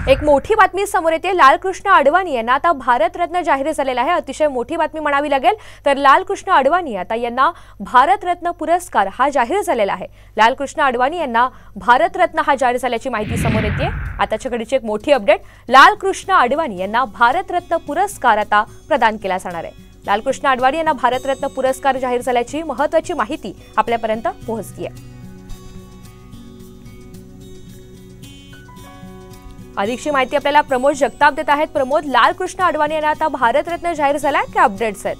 एक मोठी बातमी समोर येते। लालकृष्ण अडवाणी यांना आता भारतरत्न जाहीर झालेला आहे। अतिशय मोठी बातमी म्हणावी लागेल तर लालकृष्ण अडवाणी आता यांना भारतरत्न पुरस्कार हा जाहीर झालेला आहे। लालकृष्ण अडवाणी यांना भारतरत्न हा जाहीर झाल्याची माहिती समोर येते। आताच्या घडीची एक मोठी अपडेट, लालकृष्ण अडवाणी यांना भारतरत्न पुरस्कार आता प्रदान केला जाणार आहे। लालकृष्ण अडवाणी यांना भारतरत्न पुरस्कार जाहीर झाल्याची महत्त्वाची माहिती आपल्यापर्यंत पोहोचली आहे। अधिकची माहिती आपल्याला प्रमोद जगताप देत आहेत। प्रमोद, लालकृष्ण अडवाणी यांना आता भारतरत्न जाहीर झालाय, काय अपडेट्स आहेत?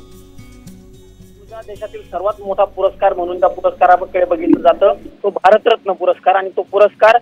देशातील सर्वात मोठा पुरस्कार म्हणून त्या पुरस्काराकडे बघितलं जातं तो भारतरत्न पुरस्कार, आणि तो पुरस्कार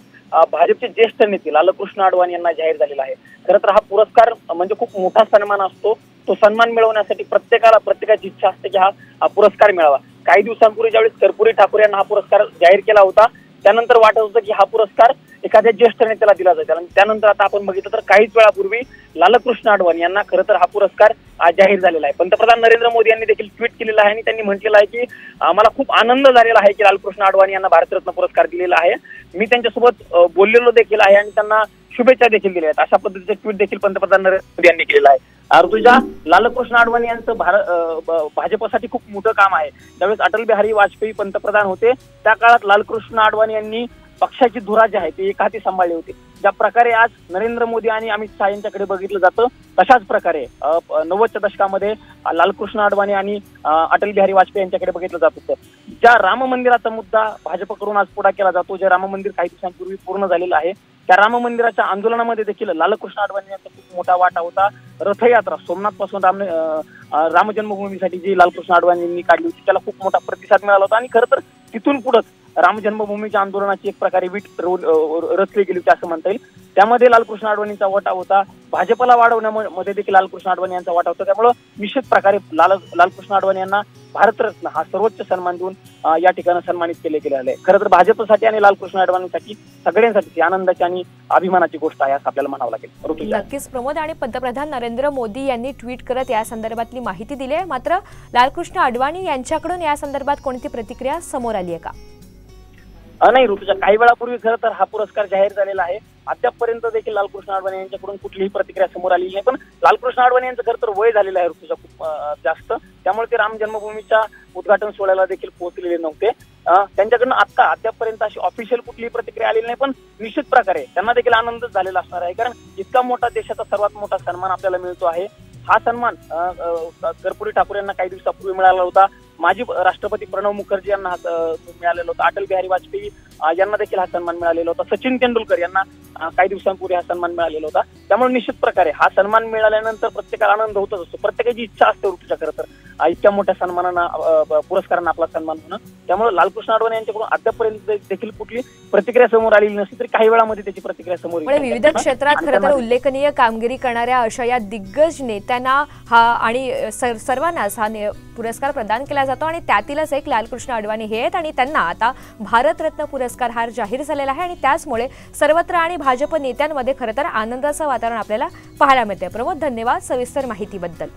भाजपचे ज्येष्ठ नेते लालकृष्ण अडवाणी यांना जाहीर झालेला आहे। खरं तर हा पुरस्कार म्हणजे खूप मोठा सन्मान असतो। तो सन्मान मिळवण्यासाठी प्रत्येकाची इच्छा असते की हा पुरस्कार मिळावा। काही दिवसांपूर्वी ज्यावेळेस कर्पूरी ठाकूर यांना हा पुरस्कार जाहीर केला होता, त्यानंतर वाटत होतं की हा पुरस्कार एखाद्या ज्येष्ठ नेत्याला दिला जाईल, आणि त्यानंतर आता आपण बघितलं तर काहीच वेळापूर्वी लालकृष्ण अडवाणी यांना खरं तर हा पुरस्कार जाहीर झालेला आहे। पंतप्रधान नरेंद्र मोदी यांनी देखील ट्विट केलेलं आहे आणि त्यांनी म्हटलेलं आहे की मला खूप आनंद झालेला आहे की लालकृष्ण अडवाणी यांना भारतरत्न पुरस्कार दिलेला आहे। मी त्यांच्यासोबत बोललेलो देखील आहे आणि त्यांना शुभेच्छा देखील दिल्या आहेत, अशा पद्धतीचे ट्विट देखील पंतप्रधान नरेंद्र मोदी यांनी केलेलं आहे। ऋतुजा, लालकृष्ण अडवाणी यांचं भाजपसाठी खूप मोठं काम आहे। त्यावेळेस अटल बिहारी वाजपेयी पंतप्रधान होते, त्या काळात लालकृष्ण अडवाणी यांनी पक्षाची धुरा जी आहे ती एक हाती सांभाळली होती। ज्या प्रकारे आज नरेंद्र मोदी आणि अमित शहा यांच्याकडे बघितलं जातं, तशाच प्रकारे 90च्या दशकामध्ये लालकृष्ण अडवाणी आणि अटल बिहारी वाजपेयी यांच्याकडे बघितलं जात होतं। ज्या राम मंदिराचा मुद्दा भाजपकडून आज पुढा केला जातो, जे राम मंदिर काही दिवसांपूर्वी पूर्ण झालेलं आहे, त्या राम मंदिराच्या आंदोलनामध्ये देखील लालकृष्ण अडवाणी यांचा खूप मोठा वाटा होता। रथयात्रा सोमनाथ पासून राम जन्मभूमीसाठी जी लालकृष्ण अडवाणी यांनी काढली होती, त्याला खूप मोठा प्रतिसाद मिळाला होता, आणि खरं तर तिथून पुढेच राम जन्मभूमीच्या आंदोलनाची एक प्रकारे वीट रचली गेली होती असं म्हणता येईल। त्यामध्ये लालकृष्ण अडवाणींचा वाटा होता। भाजपला वाढवण्यामध्ये देखील लालकृष्ण अडवाणी यांचा वाटा होता। त्यामुळे निश्चित प्रकारे लालकृष्ण अडवाणी यांना भारतरत्न हा सर्वोच्च सन्मान देऊन या ठिकाणी सन्मानित केले गेले आहे। खरं तर भाजपसाठी आणि लालकृष्ण अडवाणींसाठी सगळ्यांसाठी आनंदाची आणि अभिमानाची गोष्ट आहे असं आपल्याला म्हणावं लागेल। नक्कीच प्रमोद, आणि पंतप्रधान नरेंद्र मोदी यांनी ट्विट करत या संदर्भातली माहिती दिली आहे। मात्र लालकृष्ण अडवाणी यांच्याकडून या संदर्भात कोणती प्रतिक्रिया समोर आली आहे का? नाही ऋतुजा, काही वेळापूर्वी खरं तर हा पुरस्कार जाहीर झालेला आहे। अद्यापपर्यंत देखील लालकृष्ण अडवाणी यांच्याकडून कुठलीही प्रतिक्रिया समोर आली नाही। पण लालकृष्ण अडवाणी यांचं खरं तर वय झालेलं आहे ऋतुजा खूप जास्त, त्यामुळे ते राम जन्मभूमीच्या उद्घाटन सोहळ्याला देखील पोहोचलेले नव्हते। त्यांच्याकडून अद्यापपर्यंत अशी ऑफिशियल कुठलीही प्रतिक्रिया आलेली नाही। पण निश्चित प्रकारे त्यांना देखील आनंदच झालेला असणार आहे, कारण इतका मोठा देशाचा सर्वात मोठा सन्मान आपल्याला मिळतो आहे। हा सन्मान कर्पूरी ठाकूर यांना काही दिवसापूर्वी मिळाला होता, माजी राष्ट्रपती प्रणव मुखर्जी यांना मिळालेला होता, अटल बिहारी वाजपेयी यांना देखील हा सन्मान मिळालेला होता, सचिन तेंडुलकर यांना काही दिवसांपूर्वी हा सन्मान मिळालेला होता। त्यामुळे निश्चित प्रकारे हा सन्मान मिळाल्यानंतर प्रत्येकाला आनंद होतच असतो। प्रत्येकाची इच्छा असते ऋतुजा खरं तर इतक्या मोठ्या सन्मानानं पुरस्कारांना आपला सन्मान होणं। त्यामुळे लालकृष्ण अडवाणी यांच्याकडून अद्यापपर्यंत देखील कुठली प्रतिक्रिया समोर आलेली नसली तरी काही वेळामध्ये त्याची प्रतिक्रिया समोर येईल। विविध क्षेत्रात खरं तर उल्लेखनीय कामगिरी करणाऱ्या अशा या दिग्गज नेत्यांना हा आणि सर्वांनाच हा पुरस्कार प्रदान केला जातो, आणि त्यातीलच एक लालकृष्ण अडवाणी हे आहेत, आणि त्यांना आता भारतरत्न पुरस्कार हा जाहीर झालेला आहे। आणि त्याचमुळे सर्वत्र आणि भाजप नेत्यांमध्ये खरं तर आनंदाचं वातावरण आपल्याला पाहायला मिळते। प्रमोद, धन्यवाद सविस्तर माहितीबद्दल।